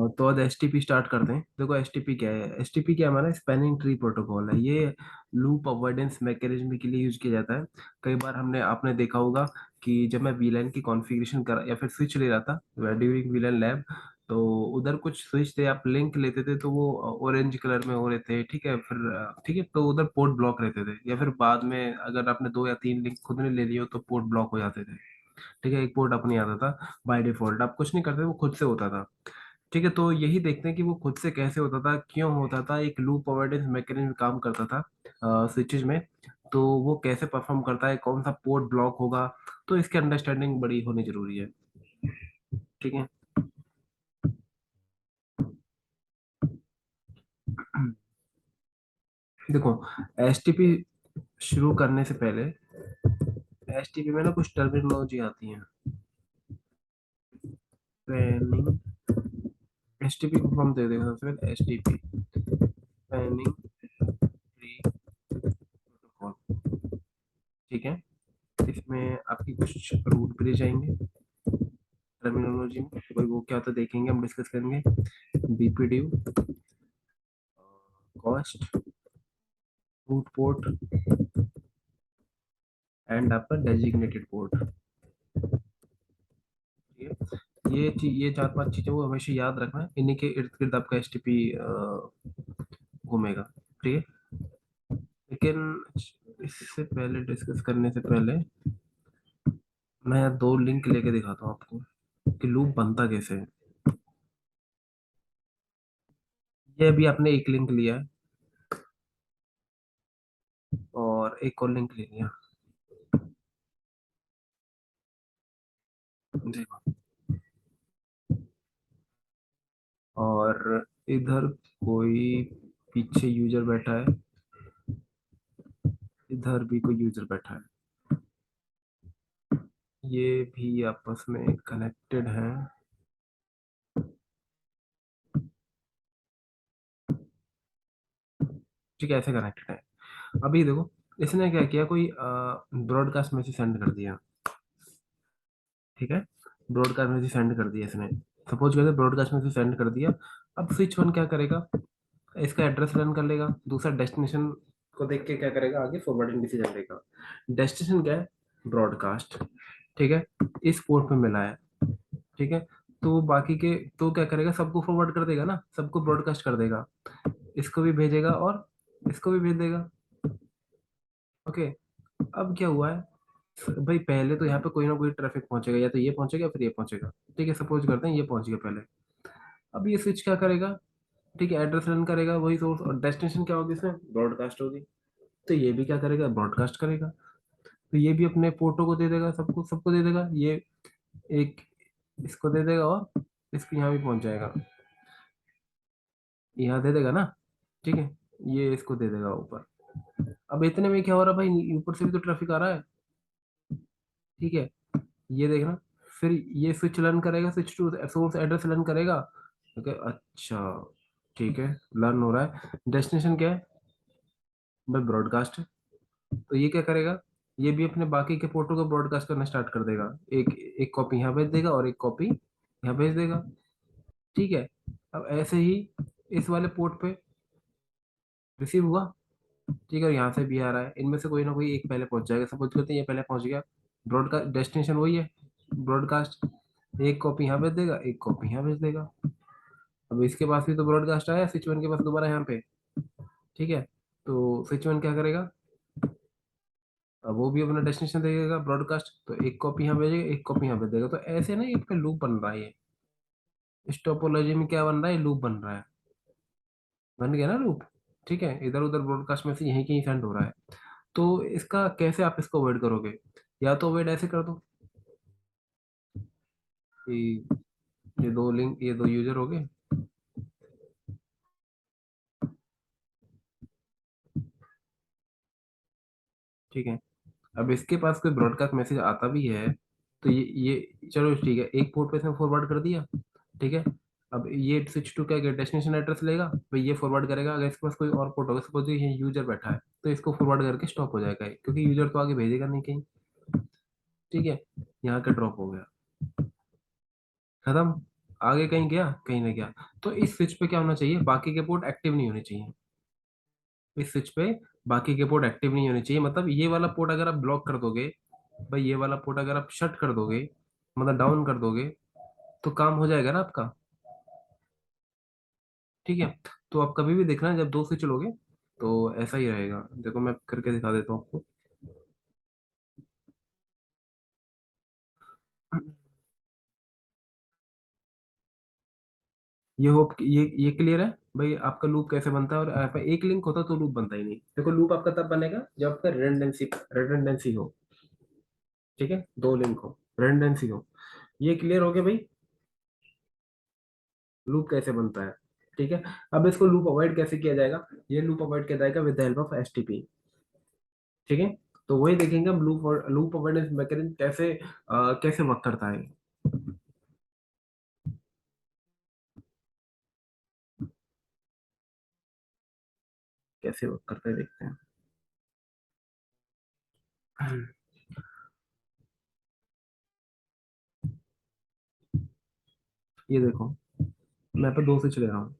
तो आज STP start करते हैं। देखो एसटीपी क्या है, एसटीपी क्या है, हमारा स्पैनिंग ट्री प्रोटोकॉल है। ये लूप अवॉइडेंस मैकेनिज्म के लिए यूज किया जाता है। कई बार हमने आपने देखा होगा कि जब मैं वीलैन की कॉन्फ़िगरेशन कर या फिर स्विच ले रहा था ड्यूरिंग वीलैन लैब, तो उधर कुछ स्विच थे, आप लिंक लेते थे तो वो ऑरेंज कलर में हो रहे थे, ठीक है, फिर ठीक है, तो उधर पोर्ट ब्लॉक रहते थे, या फिर बाद में अगर आपने 2 या 3 लिंक खुद ने ले लिए हो तो पोर्ट ब्लॉक हो जाते थे। ठीक है, एक पोर्ट अपनी आता था बाय डिफॉल्ट, आप कुछ नहीं करते, वो खुद से होता था। ठीक है, तो यही देखते हैं कि वो खुद से कैसे होता था, क्यों होता था, एक लूप अवॉइडेंस मैकेनिज्म काम करता था स्विचेज में। तो वो कैसे परफॉर्म करता है, कौन सा पोर्ट ब्लॉक होगा, तो इसकी अंडरस्टैंडिंग बड़ी होनी जरूरी है। ठीक है। देखो एसटीपी शुरू करने से पहले एसटीपी में ना कुछ टर्मिनोलॉजी आती है। ट्रेनिंग एसटीपी को हम दे देंगे सबसे पहले एसटीपी ट्रेनिंग प्री प्रोटोकॉल। ठीक है, इसमें आपकी कुछ रूट ब्रिज आएंगे टर्मिनोलॉजी में, कोई वो क्या होता है देखेंगे, हम डिस्कस करेंगे। BPDU, cost, root port and आपका डेजिग्नेटेड पोर्ट। ये 4-5 चीजें वो हमेशा याद रखना है, इन्हीं के इर्द गिर्द आपका एसटीपी घूमेगा। ठीक है, लेकिन इससे पहले डिस्कस करने से पहले मैं 2 लिंक लेके दिखाता हूँ आपको कि लूप बनता कैसे है। ये अभी आपने एक लिंक लिया है और एक और लिंक ले लिया। देखो, और इधर कोई पीछे यूजर बैठा है, इधर भी कोई यूजर बैठा है, ये भी आपस में कनेक्टेड है। ठीक है, ऐसे कनेक्टेड है। अभी देखो, इसने क्या किया, कोई ब्रॉडकास्ट मैसेज सेंड कर दिया। ठीक है, ब्रॉडकास्ट मैसेज सेंड कर दिया इसने। सपोज करते ब्रॉडकास्ट मैसेज सेंड कर दिया। अब स्विच वन क्या करेगा, इसका एड्रेस रन कर लेगा, दूसरा डेस्टिनेशन को देख के क्या करेगा, आगे फॉरवर्डिंग डिसीजन लेगा। डेस्टिनेशन क्या है, ब्रॉडकास्ट। ठीक है, इस पोर्ट पे मिला है। ठीक है, तो बाकी के तो क्या करेगा, सबको फॉरवर्ड कर देगा ना, सबको ब्रॉडकास्ट कर देगा, इसको भी भेजेगा और इसको भी भेज देगा। ओके, अब क्या हुआ है, भाई पहले तो यहाँ पे कोई ना कोई ट्रैफिक पहुंचेगा, या तो ये पहुंचेगा या फिर ये पहुंचेगा। ठीक है, सपोज करते हैं ये पहुंच गया पहले। अब ये स्विच क्या करेगा, ठीक है, एड्रेस रन करेगा वही सोर्स, और डेस्टिनेशन क्या होगी इसमें, ब्रॉडकास्ट होगी। तो ये भी क्या करेगा, ब्रॉडकास्ट करेगा। तो ये भी अपने पोर्टो को दे देगा, सबको सबको दे देगा, ये एक इसको दे देगा और इसको यहाँ भी पहुंच जाएगा, यहाँ दे देगा ना। ठीक है, ये इसको दे देगा ऊपर। अब इतने में क्या हो रहा है भाई, ऊपर से भी तो ट्रैफिक आ रहा है। ठीक है, ये देखना, फिर ये स्विच लर्न करेगा, switch to source address learn करेगा। ओके, अच्छा, ठीक है, लर्न हो रहा है। डेस्टिनेशन क्या है भाई, ब्रॉडकास्ट है। तो ये क्या करेगा, ये भी अपने बाकी के पोर्टों को ब्रॉडकास्ट करना स्टार्ट कर देगा, एक एक कॉपी यहाँ भेज देगा और एक कॉपी यहाँ भेज देगा। ठीक है, अब ऐसे ही इस वाले पोर्ट पे रिसीव हुआ। ठीक है, और यहाँ से भी आ रहा है, इनमें से कोई ना कोई एक पहले पहुंच जाएगा, सपोज करते हैं ये पहले पहुंच गया। ब्रॉडकास्ट डेस्टिनेशन वही है, ब्रॉडकास्ट, एक कॉपी यहाँ भेज देगा, एक कॉपी यहाँ भेज देगा। अब इसके पास भी तो ब्रॉडकास्ट आया, स्विच वन के पास दोबारा यहाँ पे। ठीक है, तो स्विच वन क्या करेगा, अब वो भी अपना डेस्टिनेशन देगा ब्रॉडकास्ट, तो एक कॉपी यहाँ भेजेगा, एक कॉपी यहाँ भेज देगा। तो ऐसे ना ये आपका लूप बन रहा है, ये इस टोपोलॉजी में क्या बन रहा है, लूप बन रहा है, बन गया ना लूप। ठीक है, इधर उधर ब्रॉडकास्ट में से यहीं कहीं सेंड हो रहा है। तो इसका कैसे आप इसको अवॉइड करोगे, या तो अवॉइड ऐसे कर दो कि ये 2 लिंक, ये 2 यूजर हो गए। ठीक है, अब इसके पास कोई ब्रॉडकास्ट मैसेज आता भी है, तो ये चलो ठीक है, एक पोर्ट पे इसने फॉरवर्ड कर दिया। ठीक है, अब ये स्विच टू क्या डेस्टिनेशन एड्रेस लेगा, भाई ये फॉरवर्ड करेगा, अगर इसके पास कोई और पोर्ट होगा, सपोज ये यूजर बैठा है, तो इसको फॉरवर्ड करके स्टॉप हो जाएगा ये, क्योंकि यूजर तो आगे भेजेगा नहीं कहीं। ठीक है, यहाँ का ड्रॉप हो गया, खत्म। आगे कहीं गया, कहीं नहीं गया। तो इस स्विच पे क्या होना चाहिए, बाकी के पोर्ट एक्टिव नहीं होने चाहिए। इस स्विच पे बाकी के पोर्ट एक्टिव नहीं होने चाहिए, मतलब ये वाला पोर्ट अगर आप ब्लॉक कर दोगे, भाई ये वाला पोर्ट अगर आप शट कर दोगे, मतलब डाउन कर दोगे, तो काम हो जाएगा ना आपका। ठीक है। तो आप कभी भी देखना जब दो स्विच लोगे तो ऐसा ही रहेगा। देखो मैं करके दिखा देता हूँ आपको। ये होप ये क्लियर है भाई, आपका लूप कैसे बनता है। और आपका एक लिंक होता तो लूप बनता ही नहीं। देखो लूप आपका तब बनेगा जब आपका रिडंडेंसी हो। ठीक है, दो लिंक हो, रिडंडेंसी हो। ये क्लियर हो गया भाई, लूप कैसे बनता है। ठीक है। अब इसको लूप अवॉइड कैसे किया जाएगा, ये लूप अवॉइड किया जाएगा with the help of STP. ठीक है। तो वही देखेंगे हम, लूप अवॉइडेंस मैकेनिज्म कैसे कैसे वर्क करता है। कैसे वर्क करता है देखते हैं। ये देखो, मैं पे दो से चले रहा हूँ।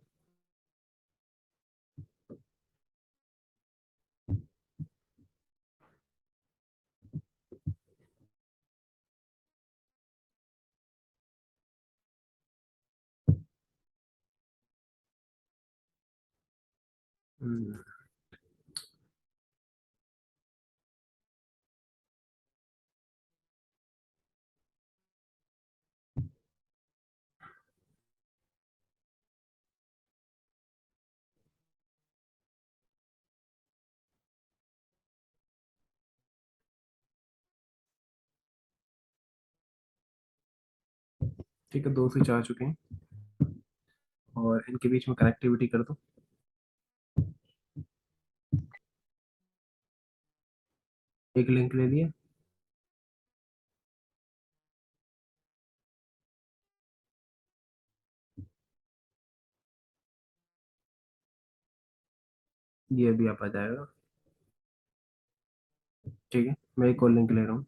हम्म, ठीक है, दो स्विच आ चुके हैं और इनके बीच में कनेक्टिविटी कर दो। एक लिंक ले लिया। ये भी आप आ जाएगा। ठीक है, मैं एक और लिंक ले रहा हूँ।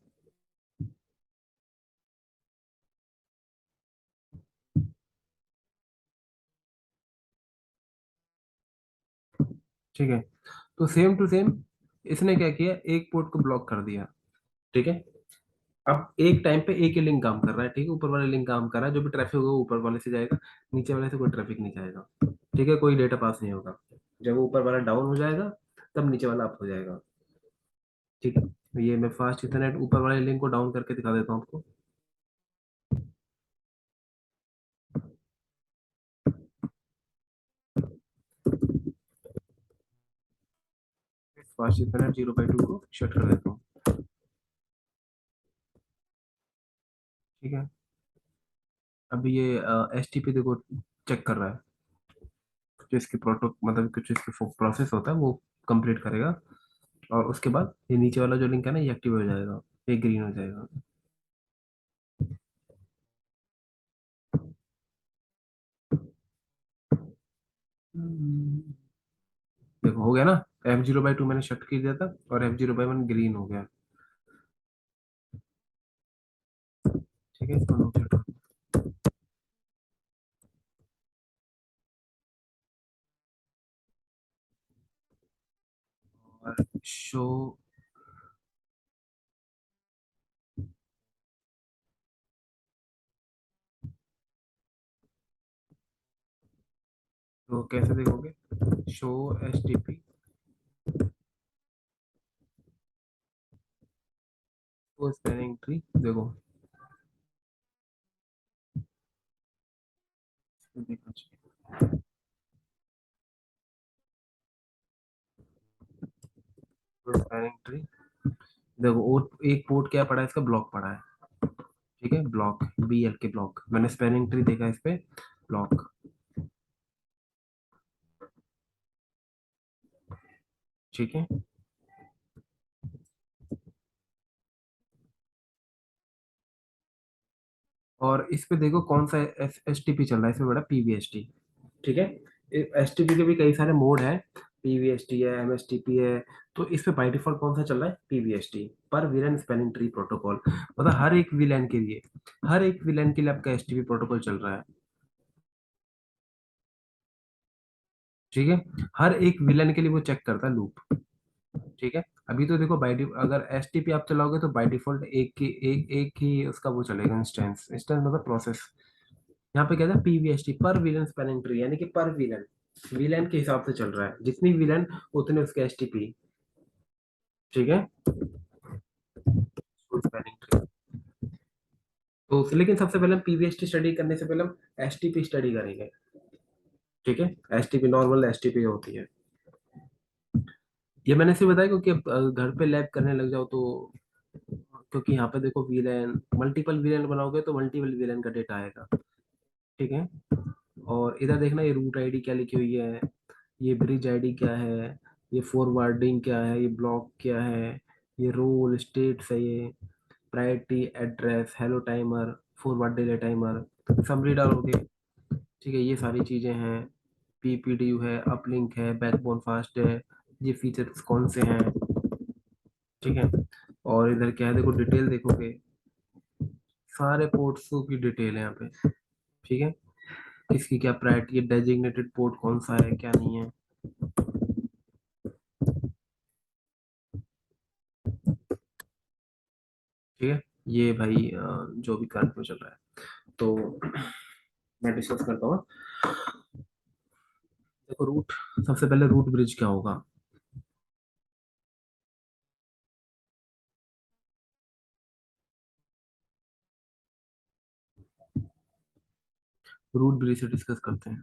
ठीक है। तो सेम टू सेम इसने क्या किया, एक पोर्ट को ब्लॉक कर दिया। ठीक है। अब एक टाइम पे एक ही लिंक काम कर रहा है। ठीक है, ऊपर वाला लिंक काम कर रहा है, जो भी ट्रैफिक होगा वो ऊपर वाले से जाएगा, नीचे वाले से कोई ट्रैफिक नहीं जाएगा। ठीक है, कोई डेटा पास नहीं होगा। जब वो ऊपर वाला डाउन हो जाएगा तब नीचे वाला अप हो जाएगा। ठीक है। तो ये मैं फास्ट इथरनेट ऊपर वाले लिंक को डाउन करके दिखा देता हूँ आपको। फास्ट इथरनेट 0/2 को शट कर देता हूँ। ठीक है। अभी ये एस टी पी देखो चेक कर रहा है, जो इसकी प्रोटो मतलब कुछ इसकी प्रोसेस होता है वो कंप्लीट करेगा। और उसके बाद ये नीचे वाला जो लिंक है ना ये एक्टिव हो जाएगा, ये ग्रीन हो जाएगा। हम्म, देखो हो गया ना, F0/2 मैंने शट कर दिया था और F0/1 ग्रीन हो गया। ठीक है, इसको नोट हटाओ। और शो, तो कैसे देखोगे, शो एस टी पी, वो स्पैनिंग ट्री देखो, इसको देखना चाहिए। स्पैनिंग ट्री देखो, एक पोर्ट क्या पड़ा है इसका, ब्लॉक पड़ा है। ठीक है, ब्लॉक बी एल के ब्लॉक, मैंने स्पैनिंग ट्री देखा इस पे, ब्लॉक। ठीक है। और इस पे देखो कौन सा एस टी पी चल रहा है, इसमें बड़ा पीवीएसटी। ठीक है। एस टी पी के भी कई सारे मोड हैं, पीवीएसटी है, एमएसटीपी है। तो इस पे बाई डिफॉल्ट कौन सा चल रहा है, पीवीएसटी, पर विलन स्पेलिंग ट्री प्रोटोकॉल। मतलब हर एक विलन के लिए आपका एसटीपी प्रोटोकॉल चल रहा है। ठीक है, हर एक विलन के लिए वो चेक करता है लूप। ठीक है, अभी तो देखो अगर एसटीपी आप चलाओगे तो बाय डिफॉल्ट एक ही उसका वो चलेगा, इंस्टेंस। इंस्टेंस मतलब प्रोसेस। यहाँ पे कहता है पीवीएसटी, पर विलन स्पैनिंग ट्री, यानी कि पर विलन, विलन के हिसाब से चल रहा है, जितनी विलन उतने उसके एसटीपी। ठीक है, स्पैनिंग ट्री। तो लेकिन सबसे पहले हम पीवीएसटी स्टडी करने से पहले हम एसटीपी स्टडी करेंगे। ठीक है, एसटीपी नॉर्मल एसटीपी होती है। ये मैंने सिर्फ बताया क्योंकि अब घर पे लैब करने लग जाओ तो, क्योंकि यहाँ पे देखो विलेन, मल्टीपल विलेन बनाओगे तो मल्टीपल विलेन का डेटा आएगा। ठीक है, और इधर देखना ये रूट आईडी क्या लिखी हुई है, ये ब्रिज आईडी क्या है, ये फॉरवर्डिंग क्या है, ये ब्लॉक क्या है, ये रोल स्टेट्स है, ये priority address, hello timer, forward delay timer, summary डालोगे। ठीक है, ये सारी चीजें हैं। पीपीडीयू है, अपलिंक है, बैकबोन फास्ट है, ये फीचर्स कौन से हैं। ठीक है, और इधर क्या है, देखो डिटेल देखोगे, सारे पोर्ट्स की डिटेल है यहाँ पे। ठीक है, किसकी क्या प्रायोरिटी है, डेजिग्नेटेड पोर्ट कौन सा है, क्या नहीं है। ठीक है, ये भाई जो भी करंट में चल रहा है, तो मैं डिस्कस करता हूँ। देखो रूट, सबसे पहले रूट ब्रिज क्या होगा। रूट ब्रिज से डिस्कस करते हैं।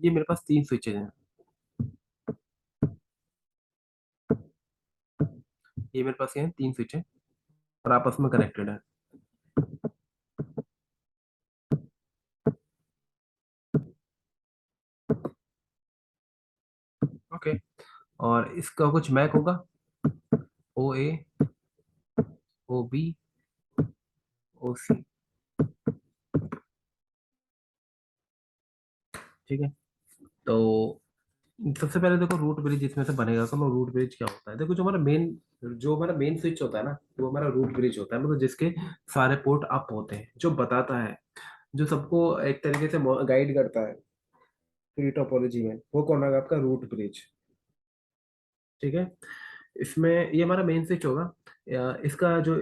ये मेरे पास तीन स्विचेज हैं, ये मेरे पास ये हैं तीन स्विच है, और आपस में कनेक्टेड है। ओके, और इसका कुछ मैक होगा, ओ ए, ओ बी, ओ सी। ठीक है, तो सबसे पहले देखो रूट ब्रिज इसमें से बनेगा, तो रूट ब्रिज क्या होता है। देखो जो हमारा मेन स्विच होता है ना, वो हमारा रूट ब्रिज होता है, मतलब जिसके सारे पोर्ट अप होते हैं, जो बताता है, जो सबको एक तरीके से गाइड करता है फ्री टोपोलॉजी में, वो कौन होगा, आपका रूट ब्रिज। ठीक है, इसमें ये हमारा मेन स्विच होगा। इसका जो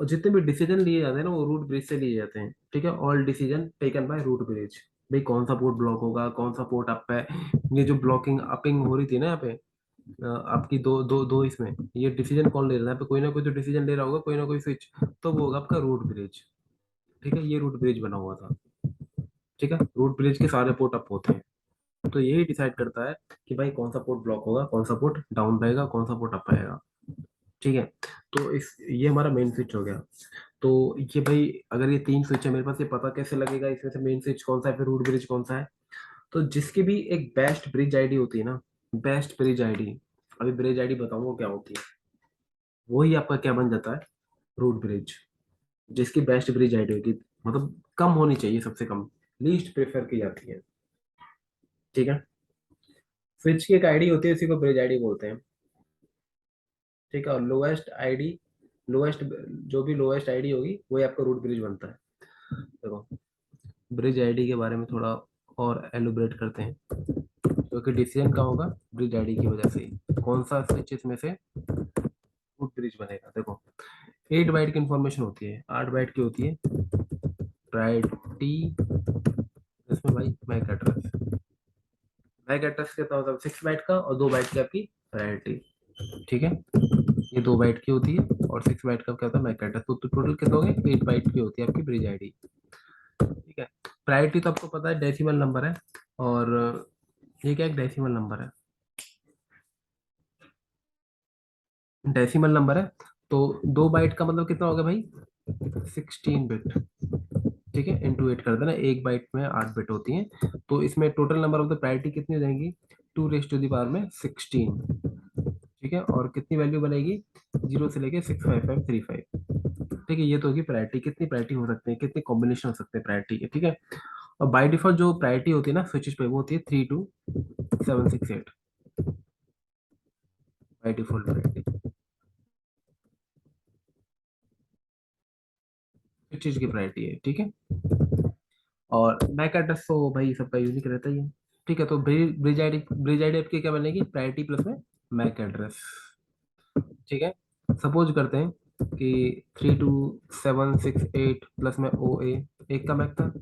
जितने भी डिसीजन लिए जाते हैं ना, वो रूट ब्रिज से लिए जाते हैं। ठीक है, all decision taken by root bridge. भाई कौन सा पोर्ट ब्लॉक होगा, कौन सा पोर्ट अप है, ये जो ब्लॉकिंग अपिंग हो रही थी ना यहाँ पे, आपकी दो दो दो इसमें, ये डिसीजन कौन ले रहा है, यहाँ पे कोई ना कोई तो डिसीजन ले रहा होगा, कोई ना कोई स्विच, तो वो होगा आपका रूट ब्रिज। ठीक है, ये रूट ब्रिज बना हुआ था। ठीक है, रूट ब्रिज के सारे पोर्ट अप होते हैं, तो यही डिसाइड करता है कि भाई कौन सा पोर्ट ब्लॉक होगा, कौन सा पोर्ट डाउन रहेगा, कौन सा पोर्ट अप आएगा। ठीक है, तो इस ये हमारा मेन स्विच हो गया। तो ये भाई अगर ये तीन स्विच है मेरे पास, ये पता कैसे लगेगा इसमें से मेन स्विच कौन सा है, फिर रूट ब्रिज कौन सा है। तो जिसकी भी एक बेस्ट ब्रिज आईडी होती है ना, बेस्ट ब्रिज आईडी, अभी ब्रिज आईडी बताऊंगा क्या होती है, वही आपका क्या बन जाता है, रूट ब्रिज। जिसकी बेस्ट ब्रिज आईडी होगी, मतलब कम होनी चाहिए, सबसे कम, लीस्ट प्रेफर की जाती है। ठीक है, स्विच की एक आईडी होती है, उसी को ब्रिज आईडी बोलते हैं। ठीक है, और लोएस्ट आईडी, लोएस्ट, जो भी लोएस्ट आईडी होगी वही आपका रूट ब्रिज बनता है। देखो, ब्रिज आईडी के बारे में थोड़ा और एलुब्रेट करते हैं, क्योंकि डिसीजन का होगा ब्रिज आईडी की वजह से ही, कौन सा स्विच इसमें से रूट ब्रिज बनेगा। देखो 8 बाइट की इंफॉर्मेशन होती है, 8 बाइट की होती है प्रायोरिटी, इसमें भाई मैक एड्रेस, मैक एड्रेस कहता होता है 6 बाइट का, और 2 बाइट की आपकी प्रायोरिटी। ठीक है, ये 2 बाइट की होती है, और 6 बाइट का क्या होता है मैक एड्रेस, तो टोटल कितना हो गया, 8 बाइट की होती है आपकी ब्रिज आईडी। ठीक है, प्रायोरिटी तो आपको पता है डेसिमल नंबर है, और ये क्या एक डेसिमल नंबर है, डेसिमल नंबर है। तो 2 बाइट का मतलब कितना हो गया भाई, 16 बिट। ठीक है, इंटू 8 कर देना, 1 बाइट में 8 बिट होती है, तो इसमें total number of the priority कितनी हो जाएंगी, 2 रेज टू द पावर में 16। ठीक है, और कितनी वैल्यू बनेगी, 0 से लेके 65535। ठीक है, ये तो होगी प्रायोरिटी, कितनी प्रायोरिटी हो सकते हैं, कितने कॉम्बिनेशन हो सकते हैं प्रायोरिटी के। ठीक है, और बाय डिफॉल्ट जो प्रायोरिटी होती है ना स्विचेस पे, वो होती है 32768, बाय डिफॉल्ट प्रायोरिटी। चीज की प्रायोरिटी है, ठीक है। और मैक एड्रेस तो भाई सबका यूनिक रहता ही है, ठीक है। तो ब्रिज आईडी आपकी क्या बनेगी, प्रायोरिटी प्लस में मैक एड्रेस, ठीक है। सपोज करते हैं कि 32768 प्लस में ओ ए, एक का मैक था।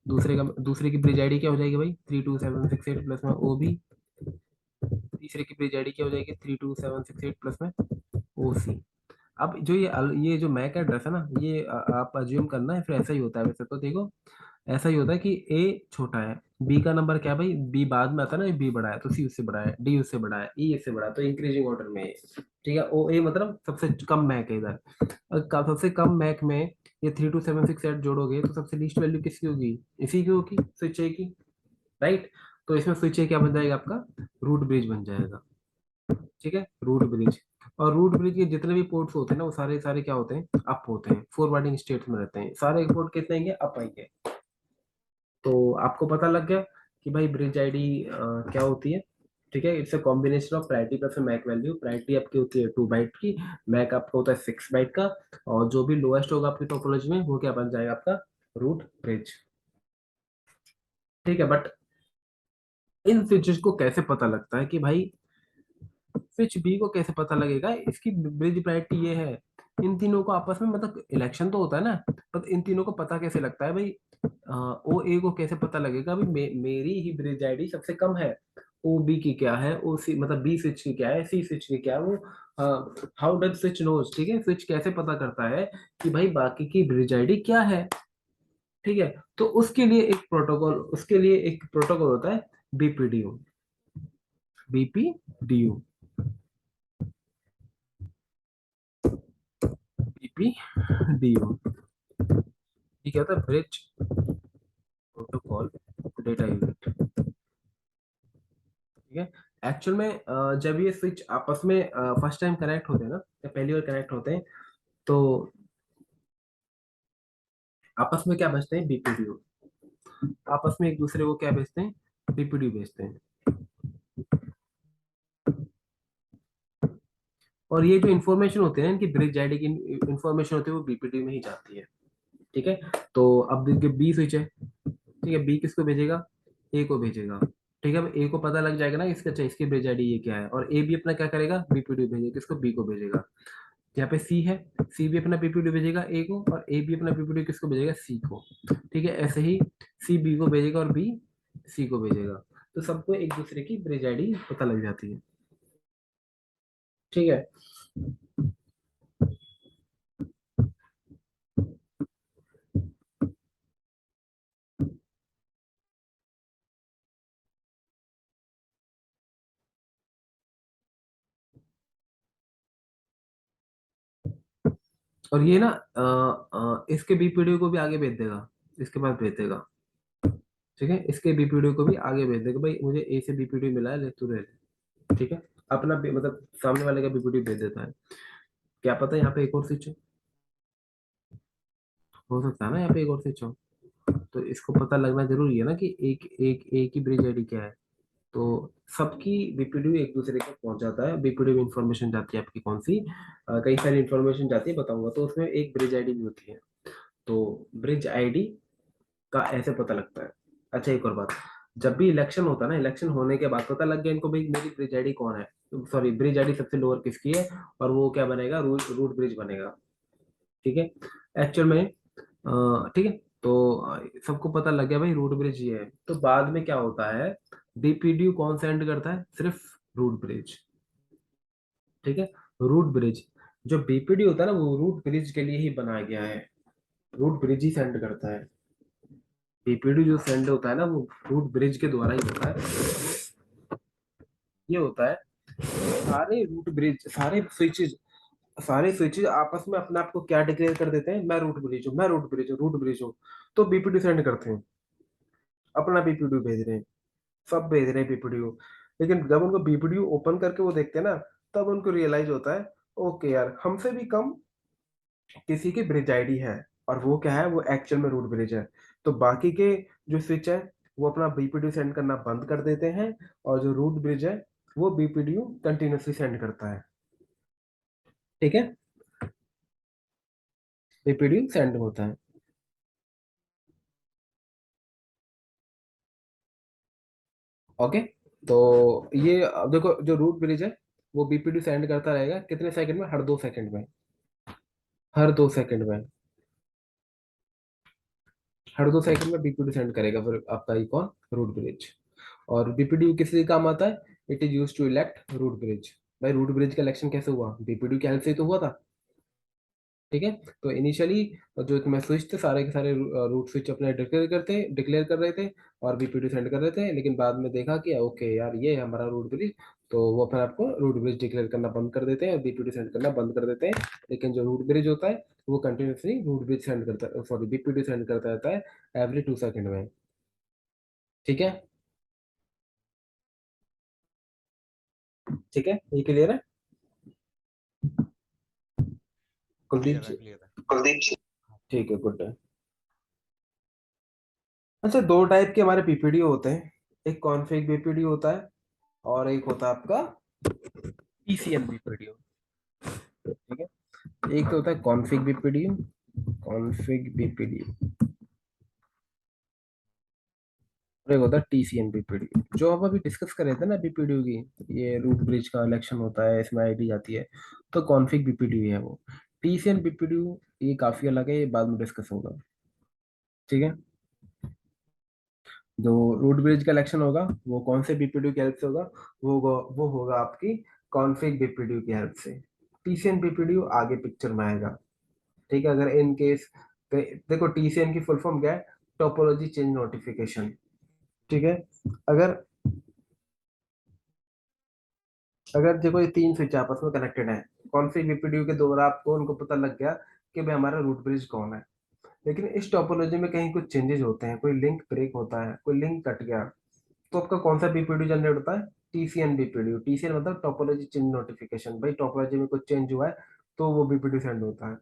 दूसरे की ब्रिज आईडी क्या हो जाएगी भाई, 32768 प्लस में ओ बी। तीसरे की ब्रिज आईडी क्या हो जाएगी, 32768 प्लस में ओ सी। अब जो ये जो मैक एड्रेस है ना, ये आप अज्यूम करना है, फिर ऐसा ही होता है वैसे तो, देखो ऐसा ही होता है कि ए छोटा है, बी का नंबर क्या है भाई, बी बाद में आता है ना, बी बड़ा है तो सी उससे बड़ा है, डी उससे बड़ा है, ई इससे बड़ा है, तो इंक्रीजिंग ऑर्डर में है, ठीक है। ओ ए मतलब सबसे कम मैक है इधर। सबसे कम मैक में ये 32768 जोड़ोगे तो सबसे लीस्ट वैल्यू किसकी होगी, इसी की होगी, स्विच ए की, राइट। तो इसमें स्विच ए क्या बन जाएगा आपका, रूट ब्रिज बन जाएगा, ठीक है, रूट ब्रिज। और रूट ब्रिज के जितने भी पोर्ट्स होते हैं ना, वो सारे सारे क्या होते हैं, अप होते हैं, फॉरवर्डिंग स्टेट में रहते हैं, सारे पोर्ट कितने आएंगे, अप आएंगे। तो आपको पता लग गया कि भाई ब्रिज आईडी क्या होती है, ठीक है। It's a combination of priority plus MAC value. Priority आपकी होती है 2 बाइट की, मैक आपका होता है 6 बाइट का, और जो भी लोएस्ट होगा आपकी टोपोलॉजी में वो क्या बन जाएगा आपका, रूट ब्रिज, ठीक है। बट इन फीचर्स को कैसे पता लगता है कि भाई, स्विच बी को कैसे पता लगेगा इसकी ब्रिज प्रायोरिटी ये है, इन तीनों को आपस में, मतलब इलेक्शन तो होता है ना, पर इन तीनों को पता कैसे लगता है भाई, ओ ए को कैसे पता लगेगा भाई, मेरी ही ब्रिज आईडी सबसे कम है, ओ बी की क्या है, ओ सी मतलब बी स्विच की क्या है, सी स्विच की क्या है, वो हाउ डज स्विच नोज, ठीक है। स्विच कैसे पता करता है कि भाई बाकी की ब्रिज आईडी क्या है, ठीक है। तो उसके लिए एक प्रोटोकॉल होता है, बीपीडीयू, बीपीडीयू, बीपीडीयू, ये क्या होता है, ब्रिज प्रोटोकॉल डेटा यूनिट, ठीक है। एक्चुअल में जब ये स्विच आपस में फर्स्ट टाइम कनेक्ट होते हैं ना, या पहली बार कनेक्ट होते हैं, तो आपस में क्या भेजते हैं, बीपीडीयू, आपस में एक दूसरे को क्या भेजते हैं, बीपीडीयू भेजते हैं। और ये जो इन्फॉर्मेशन होते हैं, इनकी ब्रिज आईडी की इन्फॉर्मेशन होती है, वो बीपीडीयू में ही जाती है, ठीक है। तो अब देखिए बी स्विच है, ठीक है, बी किसको भेजेगा, ए को भेजेगा, ठीक है। अब ए को पता लग जाएगा ना इसका, अच्छा इसकी ब्रिज आईडी ये क्या है, और ए भी अपना क्या करेगा, बीपीडीयू भेजेगा, किसको, बी को भेजेगा। यहाँ पे सी है, सी भी अपना पीपीडी भेजेगा ए को, और ए भी अपना पीपीडी किसको भेजेगा, सी को, ठीक है। ऐसे ही सी बी को भेजेगा और बी सी को भेजेगा, तो सबको एक दूसरे की ब्रिज आईडी पता लग जाती है, ठीक है। और ये ना इसके बीपीडी को भी आगे भेज देगा, इसके पास भेज देगा, ठीक है। इसके बीपीडी को भी आगे भेज देगा, भाई मुझे ए से बीपीडी मिला है, ले तू ले ले, ठीक है। अपना मतलब सामने वाले का बीपीडी भेज देता है। क्या पता यहाँ पे एक और स्विच हो सकता है ना, यहाँ पे एक और स्विच हो, तो इसको पता लगना जरूरी है ना कि एक एक एक ही ब्रिज आईडी क्या है। तो सबकी बीपीडीयू एक दूसरे को पहुंच जाता है, बीपीडीयू इंफॉर्मेशन जाती है आपकी कौन सी, कई सारी इंफॉर्मेशन जाती है, बताऊंगा। तो उसमें एक ब्रिज आईडी भी होती है, तो ब्रिज आईडी का ऐसे पता लगता है। अच्छा एक और बात, जब भी इलेक्शन होता है ना, इलेक्शन होने के बाद पता लग गया इनको भाई मेरी ब्रिज आईडी कौन है, सॉरी ब्रिज आईडी सबसे लोअर किसकी है, और वो क्या बनेगा, रूट रूट ब्रिज बनेगा, ठीक है। एक्चुअल में ठीक है। तो सबको पता लग गया भाई रूट ब्रिज ये है, तो बाद में क्या होता है, बीपीडीयू कौन सेंड करता है, सिर्फ रूट ब्रिज, ठीक है। रूट ब्रिज, जो बीपीडी होता है ना, वो रूट ब्रिज के लिए ही बनाया गया है, रूट ब्रिज ही सेंड करता है। बीपीडी जो सेंड होता है ना, वो रूट ब्रिज के द्वारा ही होता है। ये होता है, सारे रूट ब्रिज, सारे स्विचेज आपस में अपने आप को क्या डिक्लेयर कर देते हैं, मैं रूट ब्रिज हूँ, मैं रूट ब्रिज हूँ, रूट ब्रिज हूँ। तो बीपीडी सेंड करते हैं, अपना बीपीडी भेज रहे हैं, सब भेज रहे हैं बीपीडीयू। लेकिन जब उनको बीपीडीयू ओपन करके वो देखते हैं ना, तब उनको रियलाइज होता है, ओके यार हमसे भी कम किसी की ब्रिज आईडी है, और वो क्या है, वो एक्चुअल में रूट ब्रिज है। तो बाकी के जो स्विच है, वो अपना बीपीडीयू सेंड करना बंद कर देते हैं, और जो रूट ब्रिज है वो बीपीडीयू कंटिन्यूसली सेंड करता है, ठीक है, बीपीडीयू सेंड होता है। ओके। तो ये अब देखो, जो रूट ब्रिज है वो बीपीडी सेंड करता रहेगा कितने सेकंड में, हर 2 सेकंड में, हर 2 सेकंड में, हर 2 सेकंड में बीपीडी सेंड करेगा फिर आपका ये कौन, रूट ब्रिज। और बीपीडी किस लिए काम आता है, it is use to elect root bridge. भाई रूट ब्रिज का इलेक्शन कैसे हुआ, बीपीडी की हेल्प से ही तो हुआ था। ठीक है। तो इनिशियली जो तुम्हें स्विच थे सारे के सारे रूट स्विच अपने डिक्लेयर कर रहे थे और बीपीडी सेंड कर रहे थे, लेकिन बाद में देखा कि ओके यार ये है हमारा रूट ब्रिज, तो वो अपने आपको रूट ब्रिज डिक्लेयर करना बंद कर देते हैं और बीपीडी सेंड करना बंद कर देते हैं। लेकिन जो रूट ब्रिज होता है वो कंटिन्यूसली रूट ब्रिज सेंड करता है, सॉरी बीपीडी सेंड करता रहता है एवरी 2 सेकंड में। ठीक है। ठीक है, ये क्लियर है कुलदीप क्लियर है, जी। क्लियर है। कुलदीप जी, ठीक है, गुड। अच्छा, दो टाइप के हमारे बीपीडी होते हैं, एक कॉन्फ़िग बीपीडी होता है और एक होता है आपका पीसीएन बीपीडी। ठीक है। एक तो होता है कॉन्फ़िग बीपीडी, कॉन्फ़िग बीपीडी, और एक होता है टीसीएन बीपीडी। जो हम अभी डिस्कस कर रहे थे ना बीपीडी की, ये रूट ब्रिज का इलेक्शन होता है, इसमें आईडी जाती है, तो कॉन्फ़िग बीपीडी है वो। टीसीएन बीपीडी ये काफी अलग है, ये बाद में डिस्कस होगा। ठीक है। जो रूट ब्रिज का इलेक्शन होगा वो कौन से बीपीडी की हेल्प से होगा, वो होगा आपकी कॉन्फ़िग बीपीडी की हेल्प से। टीसीएन बीपीडी आगे पिक्चर में आएगा। ठीक है। अगर इन केस, देखो टीसीएन की फुल फॉर्म क्या है, टोपोलॉजी चेंज नोटिफिकेशन। ठीक है। अगर अगर देखो ये तीन स्विच आपस में कनेक्टेड है, कॉन्फ़िग बीपीडी के द्वारा आपको उनको पता लग गया कि भाई हमारा रूट ब्रिज कौन है, लेकिन इस टोपोलॉजी में कहीं कुछ चेंजेस होते हैं, कोई लिंक ब्रेक होता है, कोई लिंक कट गया, तो आपका कौन सा बीपीडी जनरेट होता है, टीसीएन बीपीडी। टीसीएन मतलब टोपोलॉजी चेंज नोटिफिकेशन, भाई टोपोलॉजी में कुछ चेंज हुआ है तो वो बीपीडी सेंड होता है।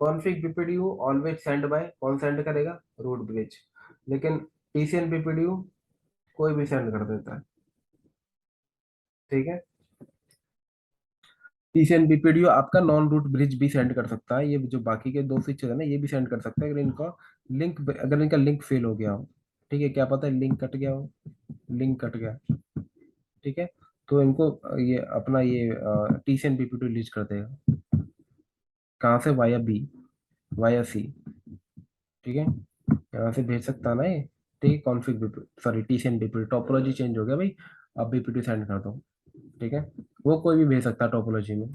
Config BPDU always send bye, कौन सेंड करेगा, रूट ब्रिज। लेकिन टीसीएन बीपीडीयू कोई भी सेंड कर देता है। ठीक है। टीसीएन बीपीडीयू आपका नॉन रूट ब्रिज भी सेंड कर सकता है, ये जो बाकी के दो स्विच है ना ये भी सेंड कर सकता है, अगर इनका लिंक फेल हो गया हो। ठीक है, क्या पता है लिंक कट गया हो, लिंक कट गया। ठीक है। तो इनको ये अपना ये टीसीएन बीपीडीयू रिलीज कर देगा, कहाँ से, वाया बी, वाया सी। ठीक है, यहाँ से भेज सकता है ना ये। ठीक है, config BPD, sorry TCN BPD, topology change हो गया भाई, अब बीपीडी सेंड कर दो। ठीक है, वो कोई भी भेज सकता है टोपोलॉजी में।